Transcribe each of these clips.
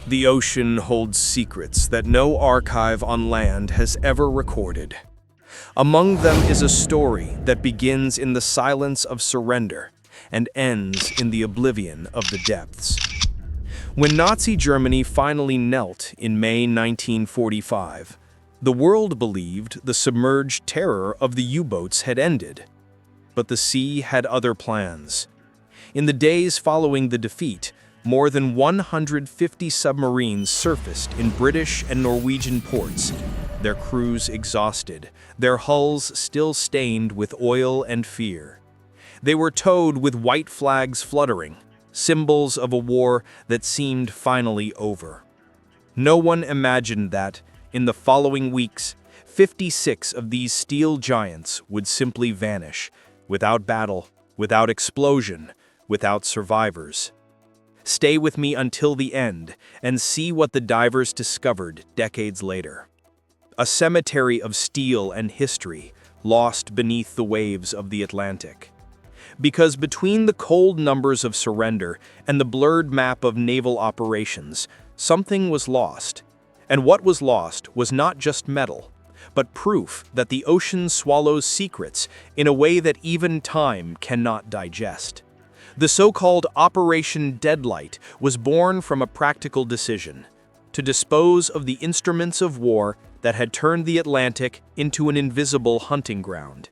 The ocean holds secrets that no archive on land has ever recorded. Among them is a story that begins in the silence of surrender and ends in the oblivion of the depths. When Nazi Germany finally knelt in May 1945, the world believed the submerged terror of the U-boats had ended. But the sea had other plans. In the days following the defeat, more than 150 submarines surfaced in British and Norwegian ports, their crews exhausted, their hulls still stained with oil and fear. They were towed with white flags fluttering, symbols of a war that seemed finally over. No one imagined that, in the following weeks, 56 of these steel giants would simply vanish, without battle, without explosion, without survivors. Stay with me until the end and see what the divers discovered decades later. A cemetery of steel and history lost beneath the waves of the Atlantic. Because between the cold numbers of surrender and the blurred map of naval operations, something was lost. And what was lost was not just metal, but proof that the ocean swallows secrets in a way that even time cannot digest. The so-called Operation Deadlight was born from a practical decision: to dispose of the instruments of war that had turned the Atlantic into an invisible hunting ground.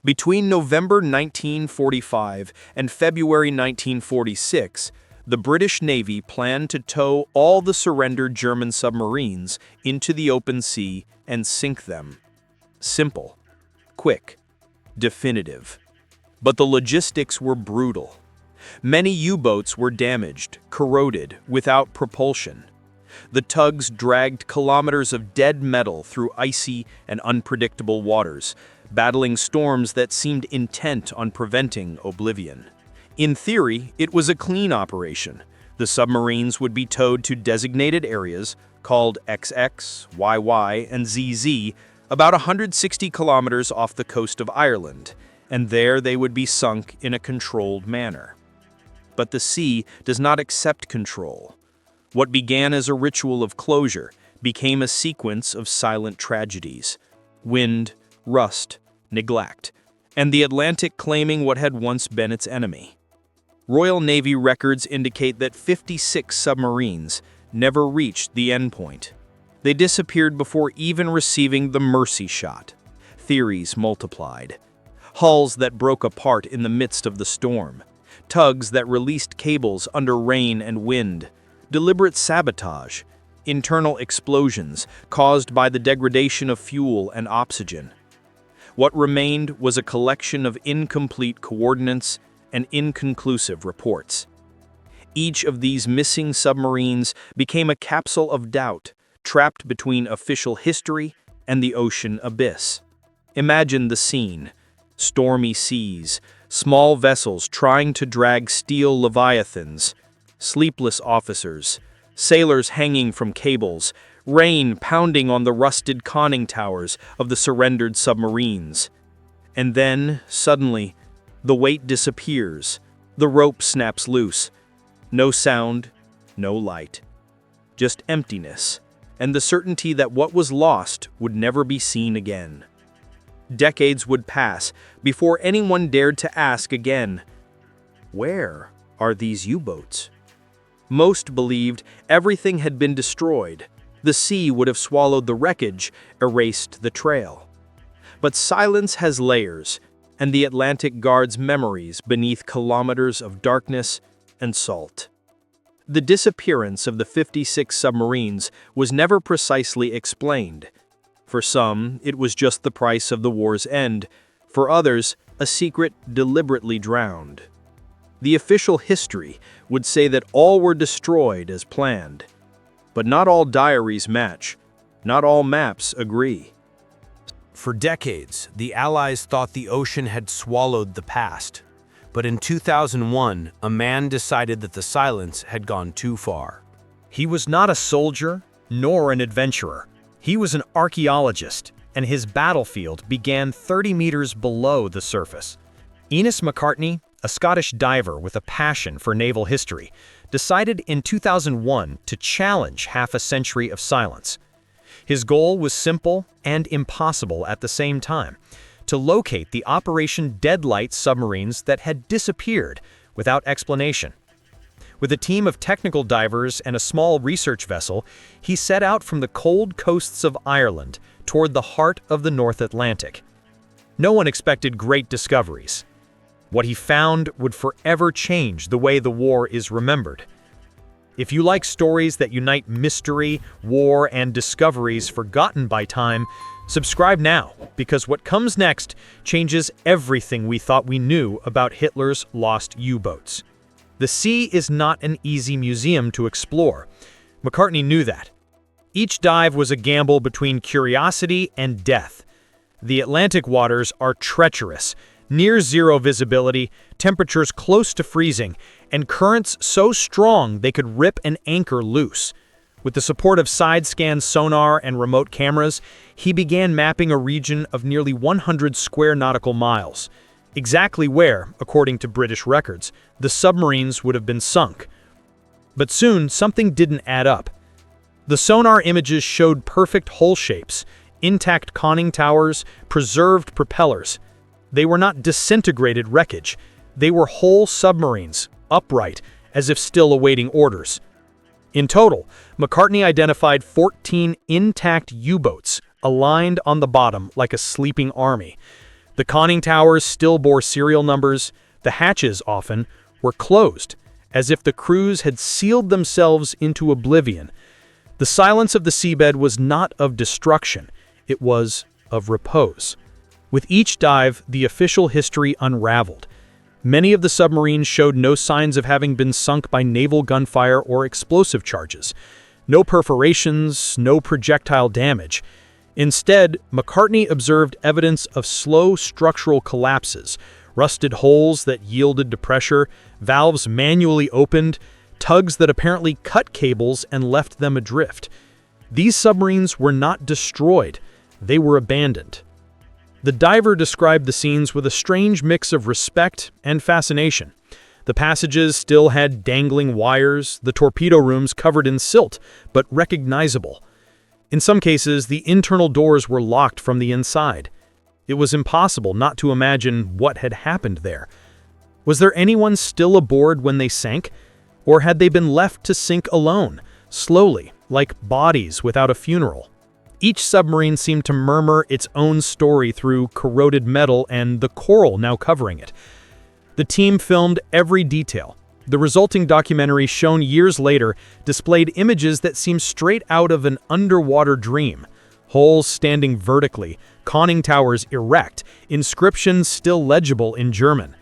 Between November 1945 and February 1946, the British Navy planned to tow all the surrendered German submarines into the open sea and sink them. Simple, quick, definitive. But the logistics were brutal. Many U-boats were damaged, corroded, without propulsion. The tugs dragged kilometers of dead metal through icy and unpredictable waters, battling storms that seemed intent on preventing oblivion. In theory, it was a clean operation. The submarines would be towed to designated areas, called XX, YY, and ZZ, about 160 kilometers off the coast of Ireland, and there they would be sunk in a controlled manner. But the sea does not accept control. What began as a ritual of closure became a sequence of silent tragedies: wind, rust, neglect, and the Atlantic claiming what had once been its enemy. Royal Navy records indicate that 56 submarines never reached the endpoint. They disappeared before even receiving the mercy shot. Theories multiplied. Hulls that broke apart in the midst of the storm. Tugs that released cables under rain and wind. Deliberate sabotage. Internal explosions caused by the degradation of fuel and oxygen. What remained was a collection of incomplete coordinates and inconclusive reports. Each of these missing submarines became a capsule of doubt, trapped between official history and the ocean abyss. Imagine the scene: stormy seas, small vessels trying to drag steel leviathans, sleepless officers, sailors hanging from cables, rain pounding on the rusted conning towers of the surrendered submarines. And then, suddenly, the weight disappears, the rope snaps loose. No sound, no light. Just emptiness, and the certainty that what was lost would never be seen again. Decades would pass before anyone dared to ask again, where are these U-boats? Most believed everything had been destroyed. The sea would have swallowed the wreckage, erased the trail. But silence has layers, and the Atlantic guards memories beneath kilometers of darkness and salt. The disappearance of the 56 submarines was never precisely explained. For some, it was just the price of the war's end. For others, a secret deliberately drowned. The official history would say that all were destroyed as planned. But not all diaries match. Not all maps agree. For decades, the Allies thought the ocean had swallowed the past. But in 2001, a man decided that the silence had gone too far. He was not a soldier, nor an adventurer. He was an archaeologist, and his battlefield began 30 meters below the surface. Enus McCartney, a Scottish diver with a passion for naval history, decided in 2001 to challenge half a century of silence. His goal was simple and impossible at the same time: to locate the Operation Deadlight submarines that had disappeared without explanation. With a team of technical divers and a small research vessel, he set out from the cold coasts of Ireland toward the heart of the North Atlantic. No one expected great discoveries. What he found would forever change the way the war is remembered. If you like stories that unite mystery, war, and discoveries forgotten by time, subscribe now, because what comes next changes everything we thought we knew about Hitler's lost U-boats. The sea is not an easy museum to explore. McCartney knew that. Each dive was a gamble between curiosity and death. The Atlantic waters are treacherous, near zero visibility, temperatures close to freezing, and currents so strong they could rip an anchor loose. With the support of side-scan sonar and remote cameras, he began mapping a region of nearly 100 square nautical miles, exactly where, according to British records, the submarines would have been sunk. But soon, something didn't add up. The sonar images showed perfect hull shapes, intact conning towers, preserved propellers. They were not disintegrated wreckage. They were whole submarines, upright, as if still awaiting orders. In total, McCartney identified 14 intact U-boats, aligned on the bottom like a sleeping army. The conning towers still bore serial numbers. The hatches, often, were closed, as if the crews had sealed themselves into oblivion. The silence of the seabed was not of destruction. It was of repose. With each dive, the official history unraveled. Many of the submarines showed no signs of having been sunk by naval gunfire or explosive charges. No perforations, no projectile damage. Instead, McCartney observed evidence of slow structural collapses, rusted holes that yielded to pressure, valves manually opened, tugs that apparently cut cables and left them adrift. These submarines were not destroyed, they were abandoned. The diver described the scenes with a strange mix of respect and fascination. The passages still had dangling wires, the torpedo rooms covered in silt, but recognizable. In some cases, the internal doors were locked from the inside. It was impossible not to imagine what had happened there. Was there anyone still aboard when they sank? Or had they been left to sink alone, slowly, like bodies without a funeral? Each submarine seemed to murmur its own story through corroded metal and the coral now covering it. The team filmed every detail. The resulting documentary, shown years later, displayed images that seemed straight out of an underwater dream. Hulls standing vertically, conning towers erect, inscriptions still legible in German.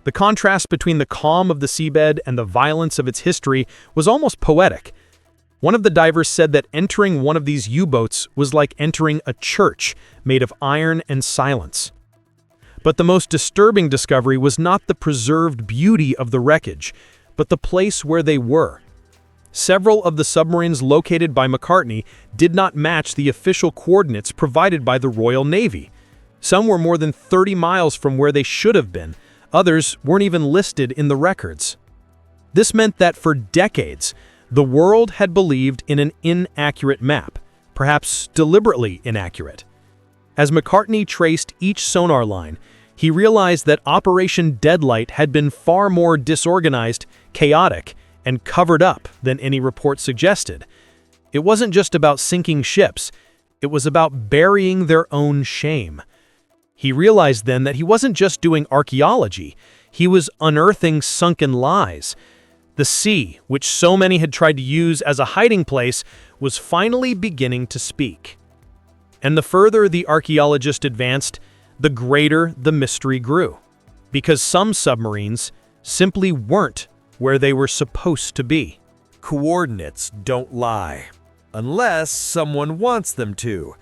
The contrast between the calm of the seabed and the violence of its history was almost poetic. One of the divers said that entering one of these U-boats was like entering a church made of iron and silence. But the most disturbing discovery was not the preserved beauty of the wreckage, but the place where they were. Several of the submarines located by McCartney did not match the official coordinates provided by the Royal Navy. Some were more than 30 miles from where they should have been. Others weren't even listed in the records. This meant that for decades, the world had believed in an inaccurate map, perhaps deliberately inaccurate. As McCartney traced each sonar line, he realized that Operation Deadlight had been far more disorganized, chaotic, and covered up than any report suggested. It wasn't just about sinking ships, it was about burying their own shame. He realized then that he wasn't just doing archaeology, he was unearthing sunken lies. The sea, which so many had tried to use as a hiding place, was finally beginning to speak. And the further the archaeologist advanced, the greater the mystery grew. Because some submarines simply weren't where they were supposed to be. Coordinates don't lie, unless someone wants them to.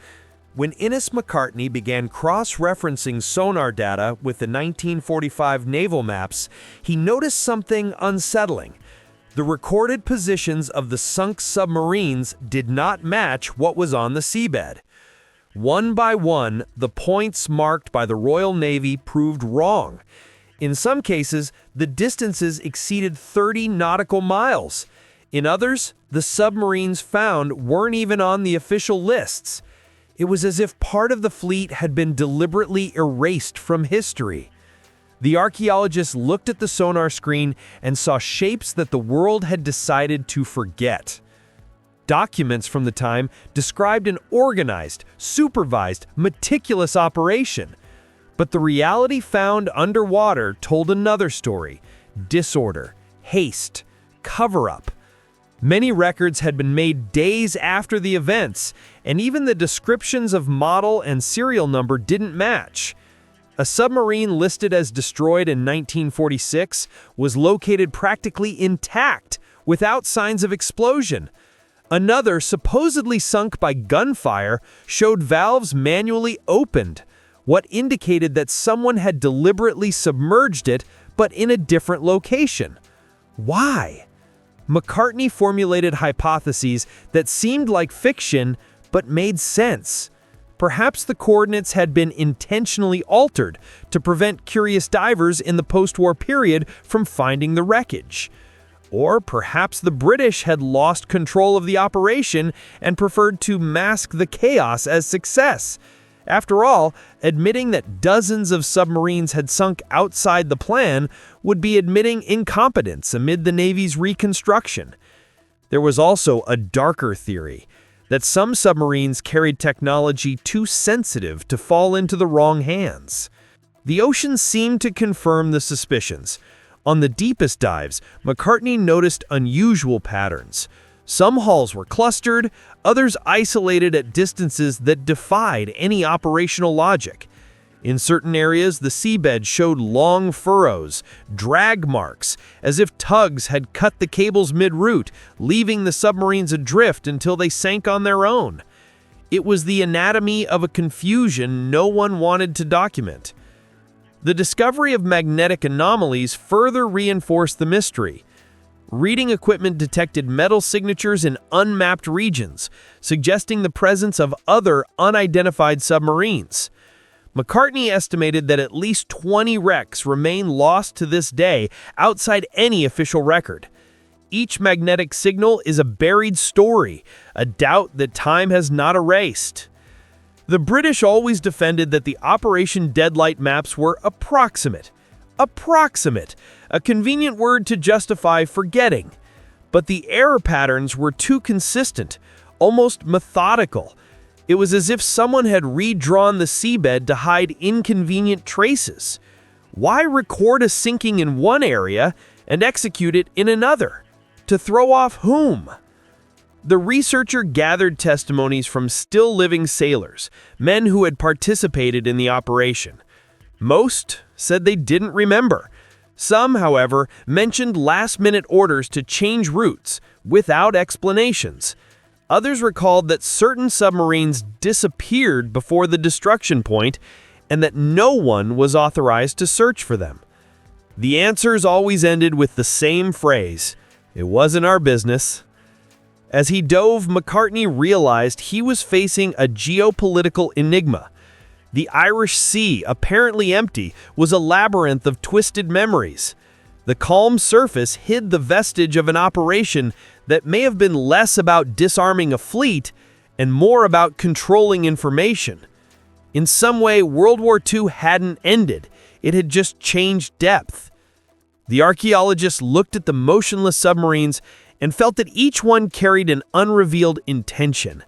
When Enus McCartney began cross-referencing sonar data with the 1945 naval maps, he noticed something unsettling. The recorded positions of the sunk submarines did not match what was on the seabed. One by one, the points marked by the Royal Navy proved wrong. In some cases, the distances exceeded 30 nautical miles. In others, the submarines found weren't even on the official lists. It was as if part of the fleet had been deliberately erased from history. The archaeologists looked at the sonar screen and saw shapes that the world had decided to forget. Documents from the time described an organized, supervised, meticulous operation. But the reality found underwater told another story: disorder, haste, cover-up. Many records had been made days after the events, and even the descriptions of model and serial number didn't match. A submarine listed as destroyed in 1946 was located practically intact, without signs of explosion. Another, supposedly sunk by gunfire, showed valves manually opened, what indicated that someone had deliberately submerged it, but in a different location. Why? McCartney formulated hypotheses that seemed like fiction, but made sense. Perhaps the coordinates had been intentionally altered to prevent curious divers in the post-war period from finding the wreckage. Or perhaps the British had lost control of the operation and preferred to mask the chaos as success. After all, admitting that dozens of submarines had sunk outside the plan would be admitting incompetence amid the Navy's reconstruction. There was also a darker theory that some submarines carried technology too sensitive to fall into the wrong hands. The ocean seemed to confirm the suspicions. On the deepest dives, McCartney noticed unusual patterns. Some hulls were clustered, others isolated at distances that defied any operational logic. In certain areas, the seabed showed long furrows, drag marks, as if tugs had cut the cables mid-route, leaving the submarines adrift until they sank on their own. It was the anatomy of a confusion no one wanted to document. The discovery of magnetic anomalies further reinforced the mystery. Reading equipment detected metal signatures in unmapped regions, suggesting the presence of other unidentified submarines. McCartney estimated that at least 20 wrecks remain lost to this day outside any official record. Each magnetic signal is a buried story, a doubt that time has not erased. The British always defended that the Operation Deadlight maps were approximate. Approximate, a convenient word to justify forgetting. But the error patterns were too consistent, almost methodical. It was as if someone had redrawn the seabed to hide inconvenient traces. Why record a sinking in one area and execute it in another? To throw off whom? The researcher gathered testimonies from still-living sailors, men who had participated in the operation. Most said they didn't remember. Some, however, mentioned last-minute orders to change routes without explanations. Others recalled that certain submarines disappeared before the destruction point and that no one was authorized to search for them. The answers always ended with the same phrase: "It wasn't our business." As he dove, McCartney realized he was facing a geopolitical enigma. The Irish Sea, apparently empty, was a labyrinth of twisted memories. The calm surface hid the vestige of an operation that may have been less about disarming a fleet and more about controlling information. In some way, World War II hadn't ended. It had just changed depth. The archaeologists looked at the motionless submarines and felt that each one carried an unrevealed intention.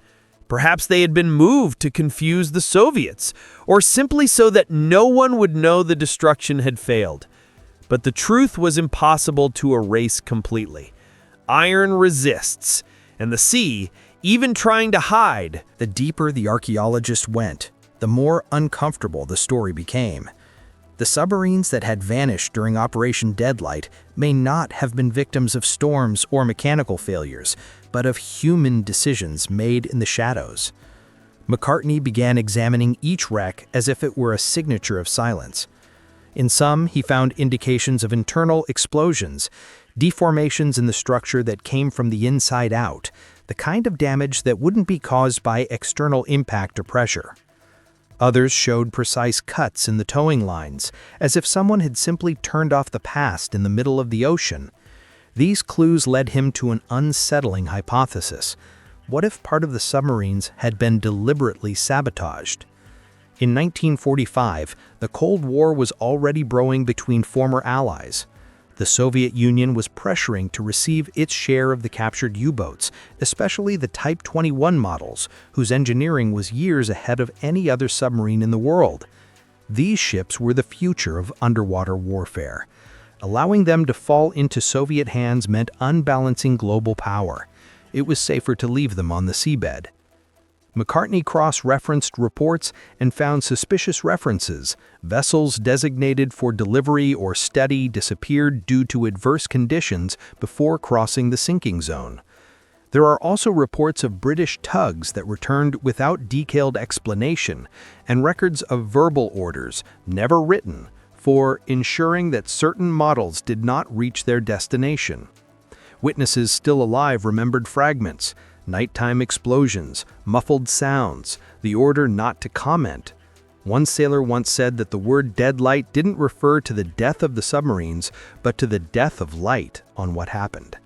Perhaps they had been moved to confuse the Soviets, or simply so that no one would know the destruction had failed. But the truth was impossible to erase completely. Iron resists, and the sea, even trying to hide. The deeper the archaeologist went, the more uncomfortable the story became. The submarines that had vanished during Operation Deadlight may not have been victims of storms or mechanical failures, but of human decisions made in the shadows. McCartney began examining each wreck as if it were a signature of silence. In some, he found indications of internal explosions, deformations in the structure that came from the inside out, the kind of damage that wouldn't be caused by external impact or pressure. Others showed precise cuts in the towing lines, as if someone had simply turned off the past in the middle of the ocean. These clues led him to an unsettling hypothesis. What if part of the submarines had been deliberately sabotaged? In 1945, the Cold War was already brewing between former allies. The Soviet Union was pressuring to receive its share of the captured U-boats, especially the Type 21 models, whose engineering was years ahead of any other submarine in the world. These ships were the future of underwater warfare. Allowing them to fall into Soviet hands meant unbalancing global power. It was safer to leave them on the seabed. McCartney cross-referenced reports and found suspicious references. Vessels designated for delivery or study disappeared due to adverse conditions before crossing the sinking zone. There are also reports of British tugs that returned without detailed explanation, and records of verbal orders, never written, for ensuring that certain models did not reach their destination. Witnesses still alive remembered fragments, nighttime explosions, muffled sounds, the order not to comment. One sailor once said that the word deadlight didn't refer to the death of the submarines, but to the death of light on what happened.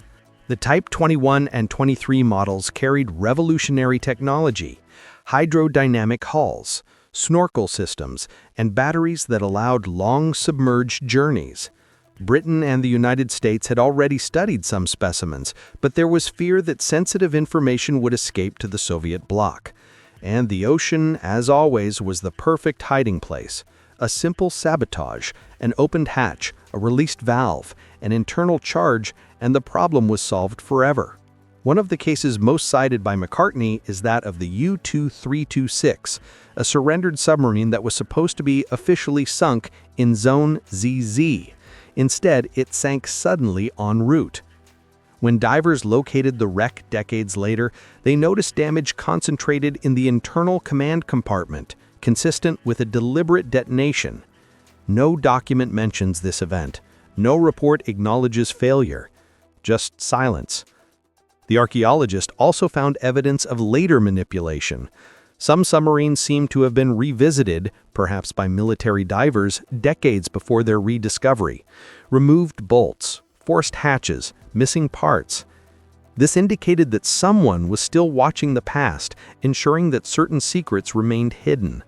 The Type 21 and 23 models carried revolutionary technology, hydrodynamic hulls, snorkel systems, and batteries that allowed long submerged journeys. Britain and the United States had already studied some specimens, but there was fear that sensitive information would escape to the Soviet bloc. And the ocean, as always, was the perfect hiding place. A simple sabotage, an opened hatch, a released valve, an internal charge, and the problem was solved forever. One of the cases most cited by McCartney is that of the U-2326, a surrendered submarine that was supposed to be officially sunk in Zone ZZ. Instead, it sank suddenly en route. When divers located the wreck decades later, they noticed damage concentrated in the internal command compartment, consistent with a deliberate detonation. No document mentions this event. No report acknowledges failure. Just silence. The archaeologist also found evidence of later manipulation. Some submarines seem to have been revisited, perhaps by military divers, decades before their rediscovery. Removed bolts, forced hatches, missing parts. This indicated that someone was still watching the past, ensuring that certain secrets remained hidden.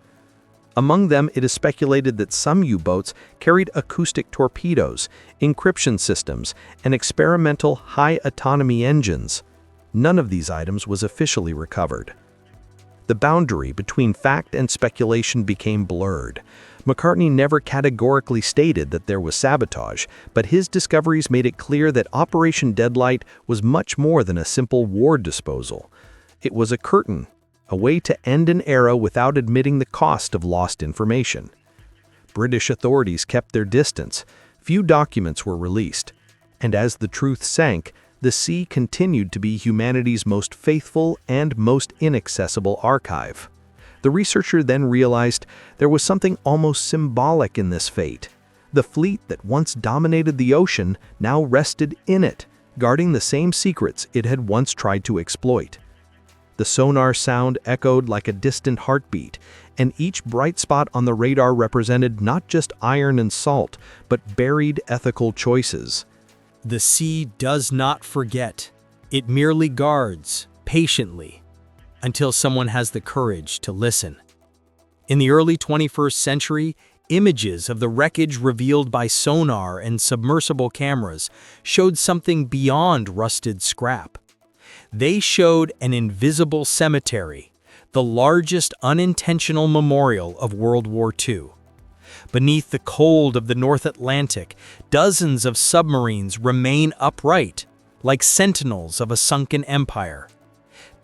Among them, it is speculated that some U-boats carried acoustic torpedoes, encryption systems, and experimental high-autonomy engines. None of these items was officially recovered. The boundary between fact and speculation became blurred. McCartney never categorically stated that there was sabotage, but his discoveries made it clear that Operation Deadlight was much more than a simple war disposal. It was a curtain, a way to end an era without admitting the cost of lost information. British authorities kept their distance. Few documents were released. And as the truth sank, the sea continued to be humanity's most faithful and most inaccessible archive. The researcher then realized there was something almost symbolic in this fate. The fleet that once dominated the ocean now rested in it, guarding the same secrets it had once tried to exploit. The sonar sound echoed like a distant heartbeat, and each bright spot on the radar represented not just iron and salt, but buried ethical choices. The sea does not forget. It merely guards, patiently, until someone has the courage to listen. In the early 21st century, images of the wreckage revealed by sonar and submersible cameras showed something beyond rusted scrap. They showed an invisible cemetery, the largest unintentional memorial of World War II. Beneath the cold of the North Atlantic, dozens of submarines remain upright, like sentinels of a sunken empire.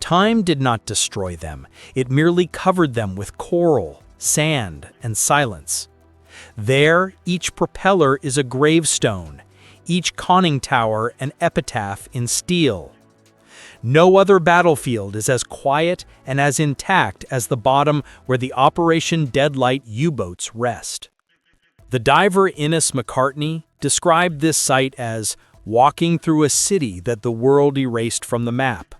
Time did not destroy them, it merely covered them with coral, sand, and silence. There, each propeller is a gravestone, each conning tower an epitaph in steel. No other battlefield is as quiet and as intact as the bottom where the Operation Deadlight U-boats rest. The diver Enus McCartney described this site as walking through a city that the world erased from the map.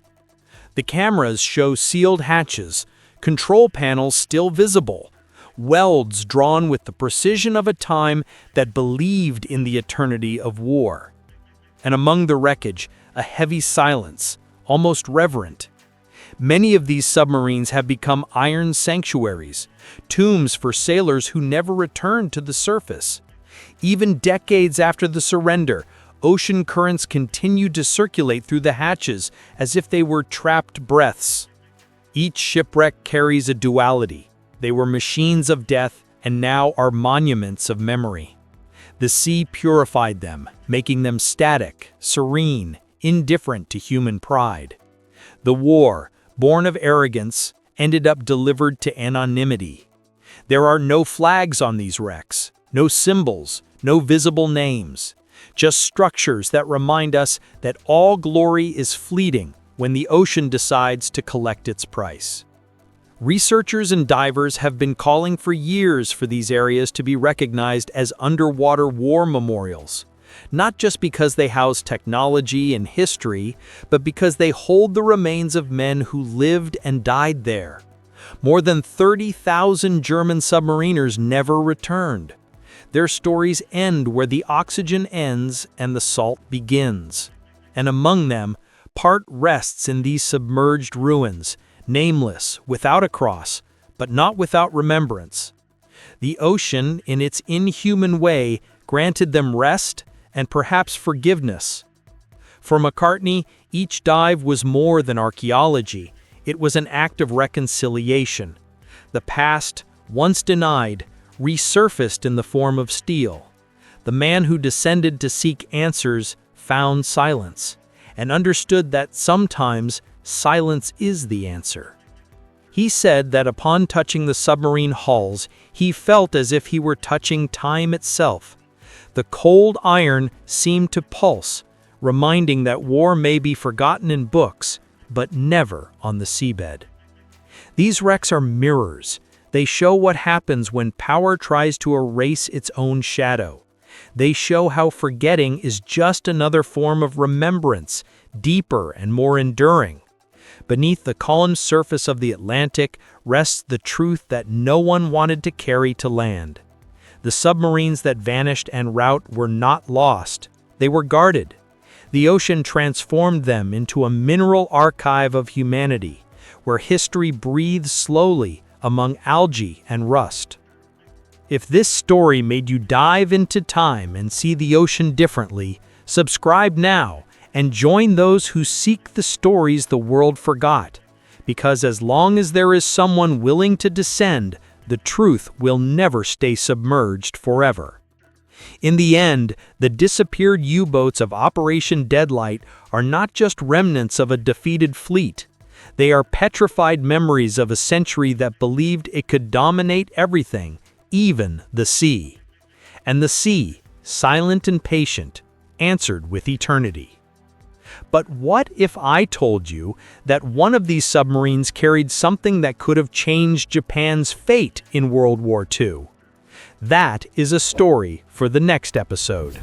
The cameras show sealed hatches, control panels still visible, welds drawn with the precision of a time that believed in the eternity of war. And among the wreckage, a heavy silence, almost reverent. Many of these submarines have become iron sanctuaries, tombs for sailors who never returned to the surface. Even decades after the surrender, ocean currents continued to circulate through the hatches as if they were trapped breaths. Each shipwreck carries a duality. They were machines of death and now are monuments of memory. The sea purified them, making them static, serene, indifferent to human pride. The war, born of arrogance, ended up delivered to anonymity. There are no flags on these wrecks, no symbols, no visible names, just structures that remind us that all glory is fleeting when the ocean decides to collect its price. Researchers and divers have been calling for years for these areas to be recognized as underwater war memorials, not just because they house technology and history, but because they hold the remains of men who lived and died there. More than 30,000 German submariners never returned. Their stories end where the oxygen ends and the salt begins. And among them, part rests in these submerged ruins, nameless, without a cross, but not without remembrance. The ocean, in its inhuman way, granted them rest and perhaps forgiveness. For McCartney, each dive was more than archaeology. It was an act of reconciliation. The past, once denied, resurfaced in the form of steel. The man who descended to seek answers found silence, and understood that sometimes silence is the answer. He said that upon touching the submarine hulls, he felt as if he were touching time itself. The cold iron seemed to pulse, reminding that war may be forgotten in books, but never on the seabed. These wrecks are mirrors. They show what happens when power tries to erase its own shadow. They show how forgetting is just another form of remembrance, deeper and more enduring. Beneath the calm surface of the Atlantic rests the truth that no one wanted to carry to land. The submarines that vanished en route were not lost. They were guarded. The ocean transformed them into a mineral archive of humanity, where history breathes slowly among algae and rust. If this story made you dive into time and see the ocean differently, subscribe now and join those who seek the stories the world forgot. Because as long as there is someone willing to descend, the truth will never stay submerged forever. In the end, the disappeared U-boats of Operation Deadlight are not just remnants of a defeated fleet. They are petrified memories of a century that believed it could dominate everything, even the sea. And the sea, silent and patient, answered with eternity. But what if I told you that one of these submarines carried something that could have changed Japan's fate in World War II? That is a story for the next episode.